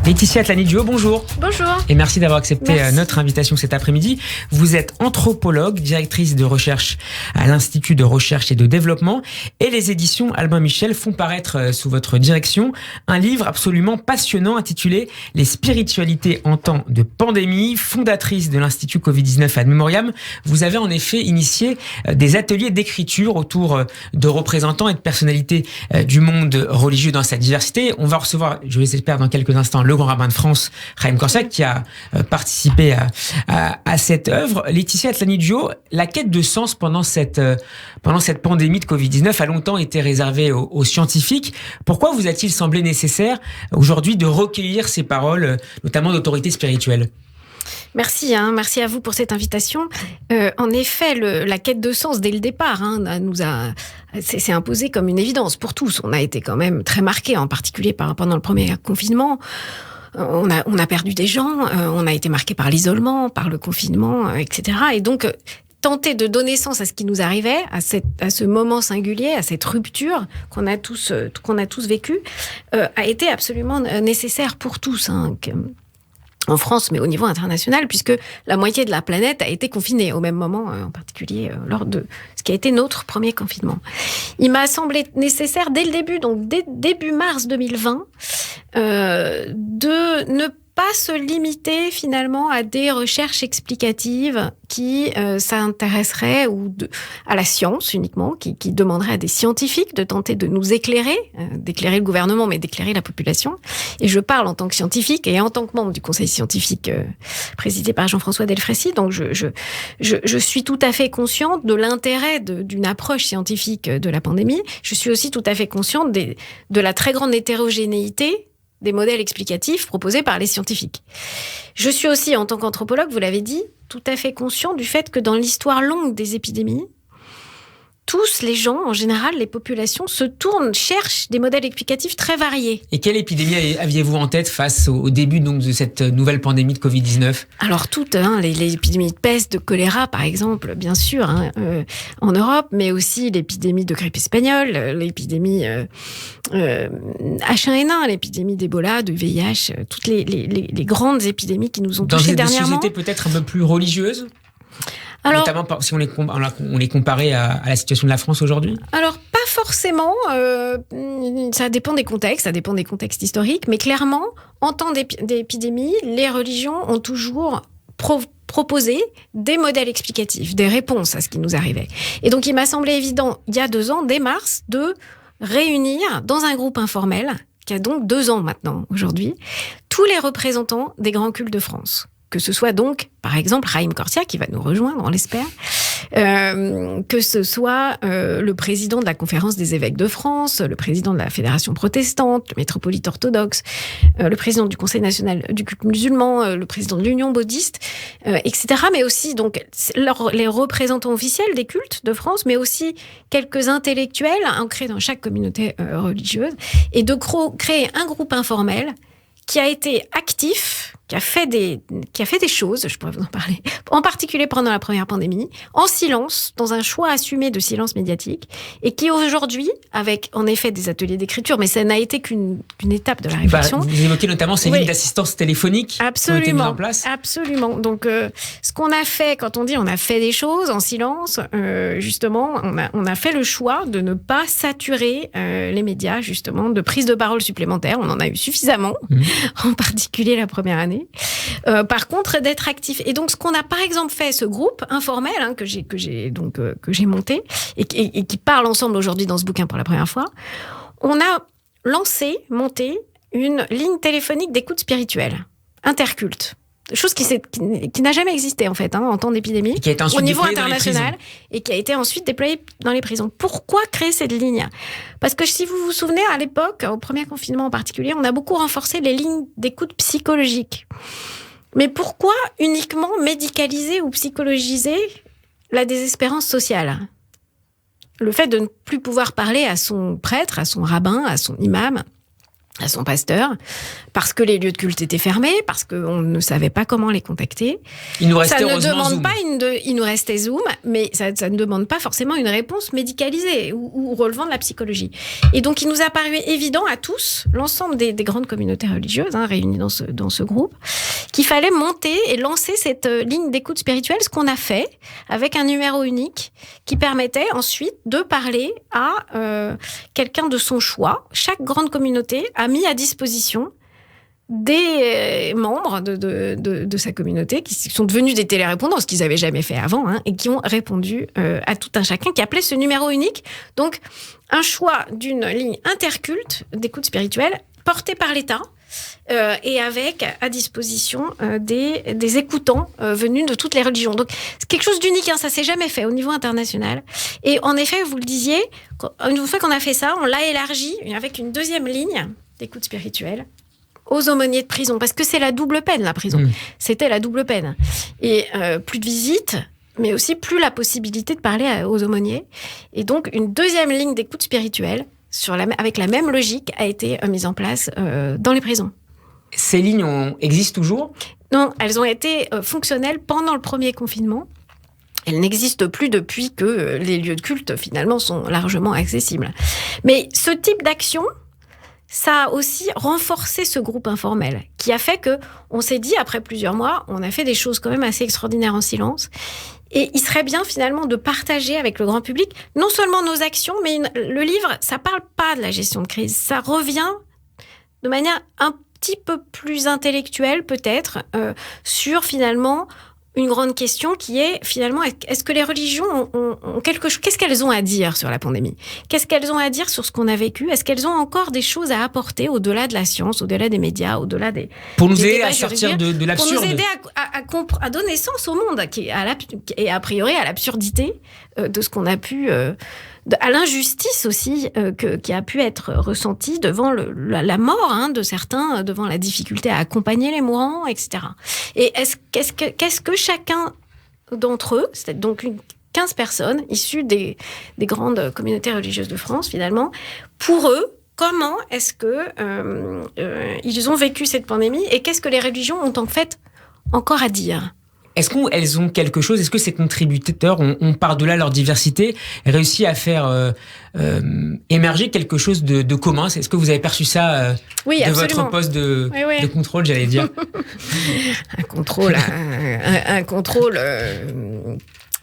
Laetitia Atlani-Duo, bonjour. Bonjour. Et merci d'avoir accepté notre invitation cet après-midi. Vous êtes anthropologue, directrice de recherche à l'Institut de recherche et de développement. Et les éditions Albin Michel font paraître sous votre direction un livre absolument passionnant intitulé « Les spiritualités en temps de pandémie ». Fondatrice de l'Institut Covid-19 Ad Memoriam, vous avez en effet initié des ateliers d'écriture autour de représentants et de personnalités du monde religieux dans sa diversité. On va recevoir, je l'espère dans quelques instants, le grand rabbin de France, Chaim Korsak, qui a participé à cette œuvre. Laetitia Atlani-Duo, la quête de sens pendant cette pandémie de Covid-19 a longtemps été réservée aux scientifiques. Pourquoi vous a-t-il semblé nécessaire aujourd'hui de recueillir ces paroles, notamment d'autorités spirituelles ? Merci à vous pour cette invitation. En effet, la quête de sens dès le départ s'est imposée comme une évidence pour tous. On a été quand même très marqués, en particulier pendant le premier confinement. On a perdu des gens, on a été marqués par l'isolement, par le confinement, etc. Et donc, tenter de donner sens à ce qui nous arrivait, à ce moment singulier, à cette rupture qu'on a tous vécu, a été absolument nécessaire pour tous. En France, mais au niveau international, puisque la moitié de la planète a été confinée au même moment, en particulier lors de ce qui a été notre premier confinement. Il m'a semblé nécessaire dès le début, donc dès début mars 2020, de ne pas se limiter finalement à des recherches explicatives qui s'intéresseraient à la science uniquement, qui demanderaient à des scientifiques de tenter de nous éclairer, d'éclairer le gouvernement, mais d'éclairer la population. Et je parle en tant que scientifique et en tant que membre du conseil scientifique présidé par Jean-François Delfraissy. Donc je suis tout à fait consciente de l'intérêt d'une approche scientifique de la pandémie. Je suis aussi tout à fait consciente de la très grande hétérogénéité des modèles explicatifs proposés par les scientifiques. Je suis aussi, en tant qu'anthropologue, vous l'avez dit, tout à fait conscient du fait que dans l'histoire longue des épidémies, tous les gens, en général, les populations, cherchent des modèles explicatifs très variés. Et quelle épidémie aviez-vous en tête face au début donc, de cette nouvelle pandémie de Covid-19 ? Alors toutes, les épidémies de peste, de choléra par exemple, bien sûr, en Europe, mais aussi l'épidémie de grippe espagnole, l'épidémie H1N1, l'épidémie d'Ebola, de VIH, toutes les grandes épidémies qui nous ont touchés dernièrement. Dans des sociétés peut-être un peu plus religieuses ? Alors, notamment si on les comparait à la situation de la France aujourd'hui ? Alors, pas forcément. Ça dépend des contextes, historiques. Mais clairement, en temps d'épidémie, les religions ont toujours proposé des modèles explicatifs, des réponses à ce qui nous arrivait. Et donc, il m'a semblé évident, il y a 2 ans, dès mars, de réunir dans un groupe informel, qui a donc 2 ans maintenant, aujourd'hui, tous les représentants des grands cultes de France. Que ce soit donc, par exemple, Chaim Korsak, qui va nous rejoindre, on l'espère, que ce soit le président de la Conférence des évêques de France, le président de la Fédération protestante, le métropolite orthodoxe, le président du Conseil national du culte musulman, le président de l'Union bouddhiste, etc. Mais aussi donc les représentants officiels des cultes de France, mais aussi quelques intellectuels ancrés dans chaque communauté religieuse, et de créer un groupe informel qui a été actif, qui a fait des choses, je pourrais vous en parler, en particulier pendant la première pandémie, en silence, dans un choix assumé de silence médiatique, et qui aujourd'hui, avec en effet des ateliers d'écriture, mais ça n'a été qu'une étape de la réflexion. Vous évoquez notamment ces lignes d'assistance téléphonique qui ont été mises en place. Absolument. Donc, ce qu'on a fait, quand on dit on a fait des choses en silence, justement, on a fait le choix de ne pas saturer les médias, justement, de prise de parole supplémentaires. On en a eu suffisamment, en particulier la première année. Par contre, d'être actif. Et donc, ce qu'on a par exemple fait, ce groupe informel que j'ai monté et qui parle ensemble aujourd'hui dans ce bouquin pour la première fois, on a monté une ligne téléphonique d'écoute spirituelle, interculte. Chose qui n'a jamais existé en fait en temps d'épidémie, au niveau international, et qui a été ensuite déployée dans les prisons. Pourquoi créer cette ligne ? Parce que si vous vous souvenez, à l'époque, au premier confinement en particulier, on a beaucoup renforcé les lignes d'écoute psychologique. Mais pourquoi uniquement médicaliser ou psychologiser la désespérance sociale ? Le fait de ne plus pouvoir parler à son prêtre, à son rabbin, à son imam, à son pasteur, parce que les lieux de culte étaient fermés, parce qu'on ne savait pas comment les contacter. Il nous restait ça ne demande Zoom. Pas il nous restait Zoom, mais ça ne demande pas forcément une réponse médicalisée ou relevant de la psychologie. Et donc, il nous a paru évident à tous, l'ensemble des grandes communautés religieuses réunies dans ce groupe, qu'il fallait monter et lancer cette ligne d'écoute spirituelle, ce qu'on a fait avec un numéro unique qui permettait ensuite de parler à quelqu'un de son choix. Chaque grande communauté a mis à disposition des membres de sa communauté qui sont devenus des télérépondants, ce qu'ils n'avaient jamais fait avant, et qui ont répondu à tout un chacun, qui appelait ce numéro unique. Donc, un choix d'une ligne interculte d'écoute spirituelle portée par l'État et avec à disposition des écoutants venus de toutes les religions. Donc, c'est quelque chose d'unique, ça ne s'est jamais fait au niveau international. Et en effet, vous le disiez, une fois qu'on a fait ça, on l'a élargi avec une deuxième ligne d'écoute spirituelle aux aumôniers de prison, parce que c'est la double peine, la prison. C'était la double peine. Et plus de visites, mais aussi plus la possibilité de parler aux aumôniers. Et donc, une deuxième ligne d'écoute spirituelle, avec la même logique, a été mise en place dans les prisons. Ces lignes existent toujours ? Non, elles ont été fonctionnelles pendant le premier confinement. Elles n'existent plus depuis que les lieux de culte, finalement, sont largement accessibles. Mais ce type d'action, ça a aussi renforcé ce groupe informel, qui a fait qu'on s'est dit, après plusieurs mois, on a fait des choses quand même assez extraordinaires en silence. Et il serait bien, finalement, de partager avec le grand public, non seulement nos actions, mais le livre, ça parle pas de la gestion de crise. Ça revient de manière un petit peu plus intellectuelle, peut-être, sur, finalement, une grande question qui est, finalement, est-ce que les religions ont quelque chose? Qu'est-ce qu'elles ont à dire sur la pandémie? Qu'est-ce qu'elles ont à dire sur ce qu'on a vécu? Est-ce qu'elles ont encore des choses à apporter au-delà de la science, au-delà des médias, au-delà des... Pour nous aider à sortir de l'absurde. Pour nous aider à donner sens au monde, et a priori à l'absurdité de ce qu'on a pu... à l'injustice aussi qui a pu être ressentie devant la mort de certains, devant la difficulté à accompagner les mourants, etc. Et qu'est-ce que chacun d'entre eux, c'est donc 15 personnes issues des grandes communautés religieuses de France, finalement, pour eux, comment est-ce que ils ont vécu cette pandémie et qu'est-ce que les religions ont en fait encore à dire ? Est-ce qu'elles ont quelque chose? Est-ce que ces contributeurs ont par-delà leur diversité réussi à faire émerger quelque chose de commun? Est-ce que vous avez perçu ça oui, de absolument. votre poste de contrôle, j'allais dire? Un contrôle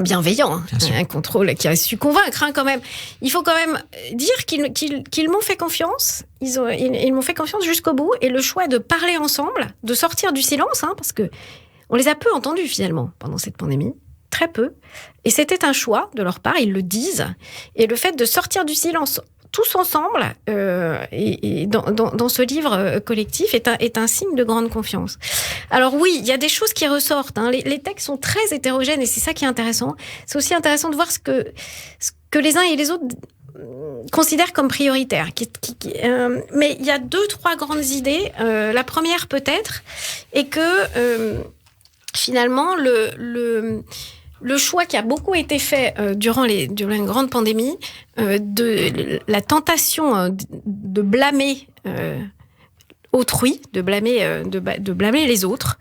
bienveillant, un contrôle qui a su convaincre quand même. Il faut quand même dire qu'ils m'ont fait confiance. Ils m'ont fait confiance jusqu'au bout. Et le choix de parler ensemble, de sortir du silence, parce que on les a peu entendus finalement pendant cette pandémie, très peu. Et c'était un choix de leur part, ils le disent. Et le fait de sortir du silence tous ensemble et dans ce livre collectif est un signe de grande confiance. Alors oui, il y a des choses qui ressortent. Les textes sont très hétérogènes et c'est ça qui est intéressant. C'est aussi intéressant de voir ce que les uns et les autres considèrent comme prioritaire. Mais il y a 2-3 grandes idées. La première peut-être est que finalement le choix qui a beaucoup été fait durant une grande pandémie, de la tentation de blâmer autrui, de blâmer les autres,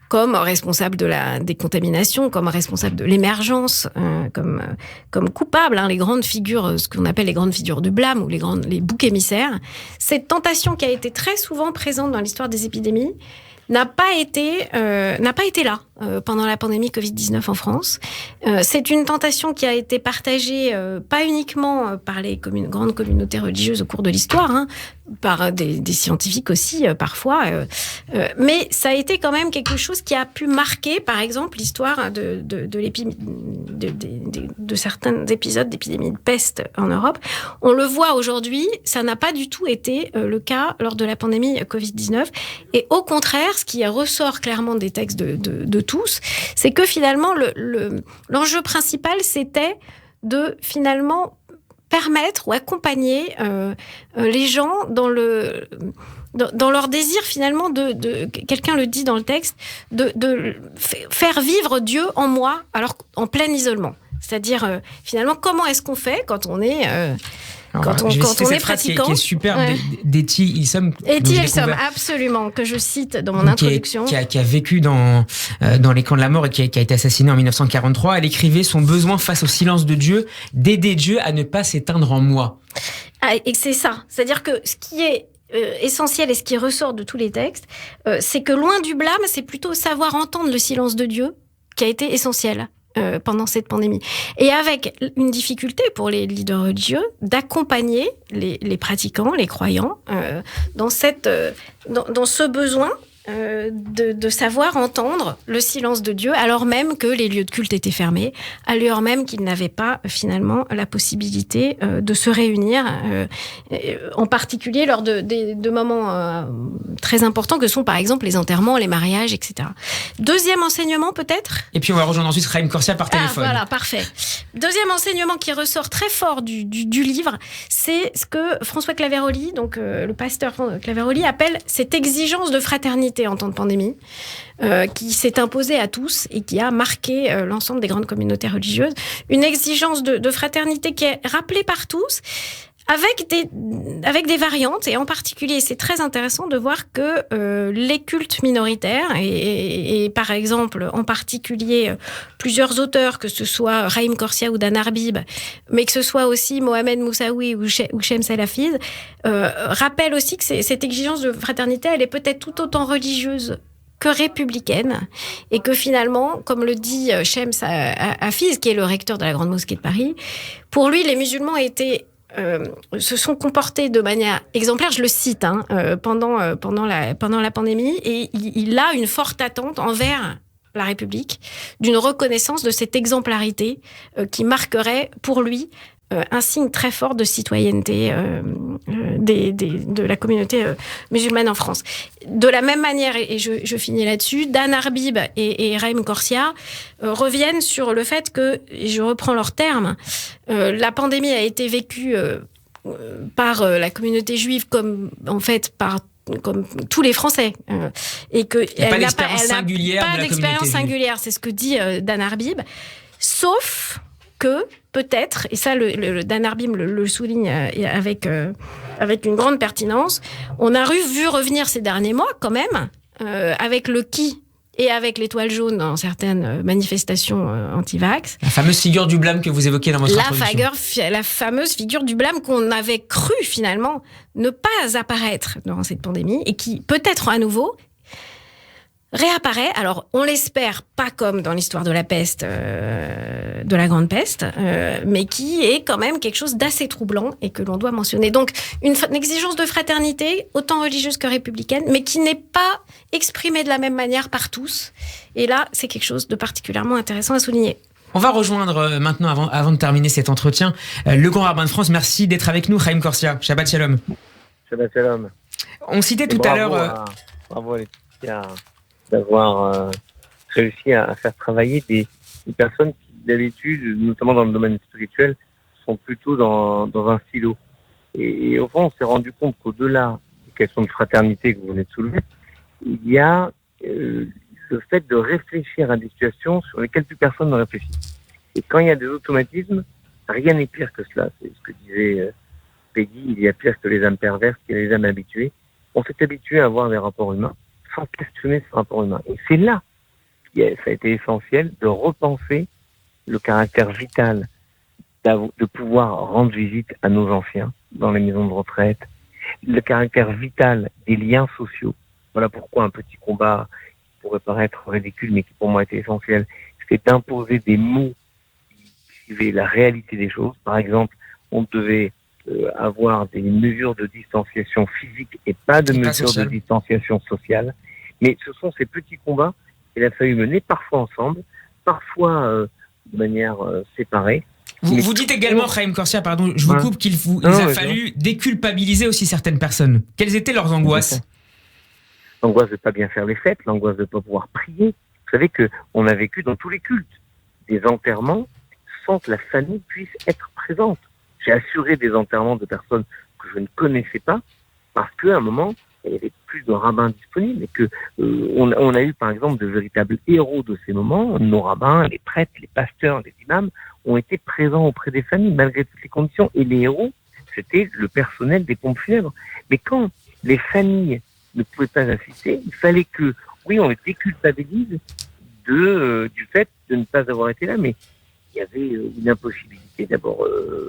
comme responsable des contaminations, comme responsable de l'émergence, comme coupable, les grandes figures, ce qu'on appelle les grandes figures de blâme ou les boucs émissaires. Cette tentation qui a été très souvent présente dans l'histoire des épidémies n'a pas été là pendant la pandémie Covid-19 en France. C'est une tentation qui a été partagée pas uniquement par les grandes communautés religieuses au cours de l'histoire, par des scientifiques aussi parfois, mais ça a été quand même quelque chose qui a pu marquer, par exemple, l'histoire de certains épisodes d'épidémie de peste en Europe. On le voit aujourd'hui, ça n'a pas du tout été le cas lors de la pandémie Covid-19, et au contraire, ce qui ressort clairement des textes de tous, c'est que finalement l'enjeu principal, c'était de finalement permettre ou accompagner les gens dans leur désir finalement quelqu'un le dit dans le texte, de faire vivre Dieu en moi, alors en plein isolement. C'est-à-dire, finalement, comment est-ce qu'on fait quand on est... Quand on est pratiquant, qui est super, d'Etty Hillesum. Etty Hillesum, absolument, que je cite dans mon introduction. Qui a vécu dans les camps de la mort et qui a été assassinée en 1943. Elle écrivait son besoin face au silence de Dieu, d'aider Dieu à ne pas s'éteindre en moi. Et c'est ça. C'est-à-dire que ce qui est essentiel et ce qui ressort de tous les textes, c'est que loin du blâme, c'est plutôt savoir entendre le silence de Dieu qui a été essentiel. Pendant cette pandémie. Et avec une difficulté pour les leaders religieux d'accompagner les pratiquants, les croyants, dans ce besoin de savoir entendre le silence de Dieu, alors même que les lieux de culte étaient fermés, alors même qu'ils n'avaient pas finalement la possibilité de se réunir, en particulier lors de moments très importants que sont par exemple les enterrements, les mariages, etc. Deuxième enseignement peut-être. Et puis on va rejoindre ensuite Raïm Corsia par téléphone. Voilà, parfait. Deuxième enseignement qui ressort très fort du livre, c'est ce que François Claveroli, donc le pasteur Claveroli, appelle cette exigence de fraternité en temps de pandémie, qui s'est imposée à tous et qui a marqué l'ensemble des grandes communautés religieuses. Une exigence de fraternité qui est rappelée par tous, avec des variantes, et en particulier, c'est très intéressant de voir que les cultes minoritaires, et par exemple, en particulier, plusieurs auteurs, que ce soit Raïm Corsia ou Dan Arbib, mais que ce soit aussi Mohamed Moussaoui ou Shem Salafiz, rappellent aussi que cette exigence de fraternité, elle est peut-être tout autant religieuse que républicaine, et que finalement, comme le dit Shem Hafiz, qui est le recteur de la Grande Mosquée de Paris, pour lui, les musulmans se sont comportés de manière exemplaire, je le cite, pendant la pandémie, et il a une forte attente envers la République, d'une reconnaissance de cette exemplarité qui marquerait pour lui un signe très fort de citoyenneté de la communauté musulmane en France. De la même manière, et je finis là-dessus, Dan Arbib et Raïm Corsia reviennent sur le fait que, et je reprends leurs termes, la pandémie a été vécue par la communauté juive comme tous les Français, et que elle n'a pas d'expérience singulière, c'est ce que dit Dan Arbib, sauf que peut-être, et ça le Dan Arbib le souligne avec une grande pertinence, on a vu revenir ces derniers mois quand même, avec le qui et avec l'étoile jaune dans certaines manifestations anti-vax. La fameuse figure du blâme que vous évoquez dans votre introduction. La fameuse figure du blâme qu'on avait cru finalement ne pas apparaître durant cette pandémie, et qui peut-être à nouveau réapparaît. Alors, on l'espère pas comme dans l'histoire de la peste, de la grande peste, mais qui est quand même quelque chose d'assez troublant et que l'on doit mentionner. Donc, une exigence de fraternité, autant religieuse que républicaine, mais qui n'est pas exprimée de la même manière par tous. Et là, c'est quelque chose de particulièrement intéressant à souligner. On va rejoindre maintenant, avant de terminer cet entretien, le grand rabbin de France. Merci d'être avec nous, Raïm Corsia. Shabbat Shalom. Shabbat Shalom. On citait tout à l'heure... Bravo à Laetitia d'avoir réussi à faire travailler des personnes qui, d'habitude, notamment dans le domaine spirituel, sont plutôt dans un silo. Et au fond, on s'est rendu compte qu'au-delà des questions de fraternité que vous venez de soulever, il y a le fait de réfléchir à des situations sur lesquelles plus personne ne réfléchit. Et quand il y a des automatismes, rien n'est pire que cela. C'est ce que disait Peggy, il y a pire que les âmes perverses, qu'il y a les âmes habituées. On s'est habitué à avoir des rapports humains sans questionner ce rapport humain. Et c'est là ça a été essentiel de repenser le caractère vital de pouvoir rendre visite à nos anciens dans les maisons de retraite, le caractère vital des liens sociaux. Voilà pourquoi un petit combat qui pourrait paraître ridicule, mais qui pour moi était essentiel, c'était d'imposer des mots qui suivaient la réalité des choses. Par exemple, on devait avoir des mesures de distanciation physique et pas de mesures de distanciation sociale. Mais ce sont ces petits combats qu'il a fallu mener, parfois ensemble, parfois de manière séparée. Vous dites également, Raïm Corsia, pardon, je vous coupe, qu'il a fallu déculpabiliser aussi certaines personnes. Quelles étaient leurs angoisses ? L'angoisse de ne pas bien faire les fêtes, l'angoisse de ne pas pouvoir prier. Vous savez qu'on a vécu dans tous les cultes des enterrements sans que la famille puisse être présente. J'ai assuré des enterrements de personnes que je ne connaissais pas parce qu'à un moment, il y avait plus de rabbins disponibles et que on a eu par exemple de véritables héros de ces moments. Nos rabbins, les prêtres, les pasteurs, les imams ont été présents auprès des familles malgré toutes les conditions. Et les héros, c'était le personnel des pompes funèbres. Mais quand les familles ne pouvaient pas assister, il fallait que, oui, on les déculpabilise du fait de ne pas avoir été là, mais il y avait une impossibilité d'abord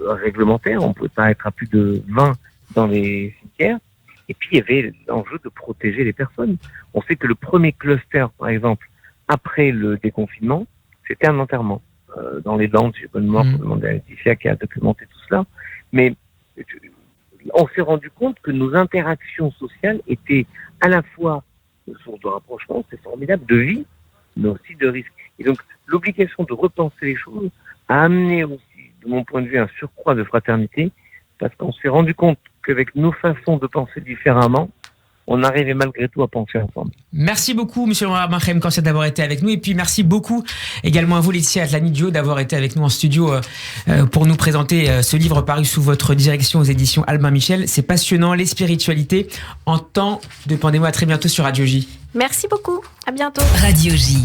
réglementaire, on ne pouvait pas être à plus de 20 dans les cimetières, et puis il y avait l'enjeu de protéger les personnes. On sait que le premier cluster, par exemple, après le déconfinement, c'était un enterrement. Dans les Landes, j'ai pas de mémoire pour demander à Laetitia qui a documenté tout cela, mais on s'est rendu compte que nos interactions sociales étaient à la fois une source de rapprochement, c'est formidable, de vie, mais aussi de risque. Et donc, l'obligation de repenser les choses a amené aussi, de mon point de vue, un surcroît de fraternité, parce qu'on s'est rendu compte qu'avec nos façons de penser différemment, on arrivait malgré tout à penser ensemble. Merci beaucoup, monsieur le rabbin Chaim Korsia, d'avoir été avec nous. Et puis, merci beaucoup également à vous, Laetitia Atlani-Dio, d'avoir été avec nous en studio pour nous présenter ce livre paru sous votre direction aux éditions Albin Michel. C'est passionnant, les spiritualités en temps de pandémie. À très bientôt sur Radio J. Merci beaucoup. À bientôt. Radio J.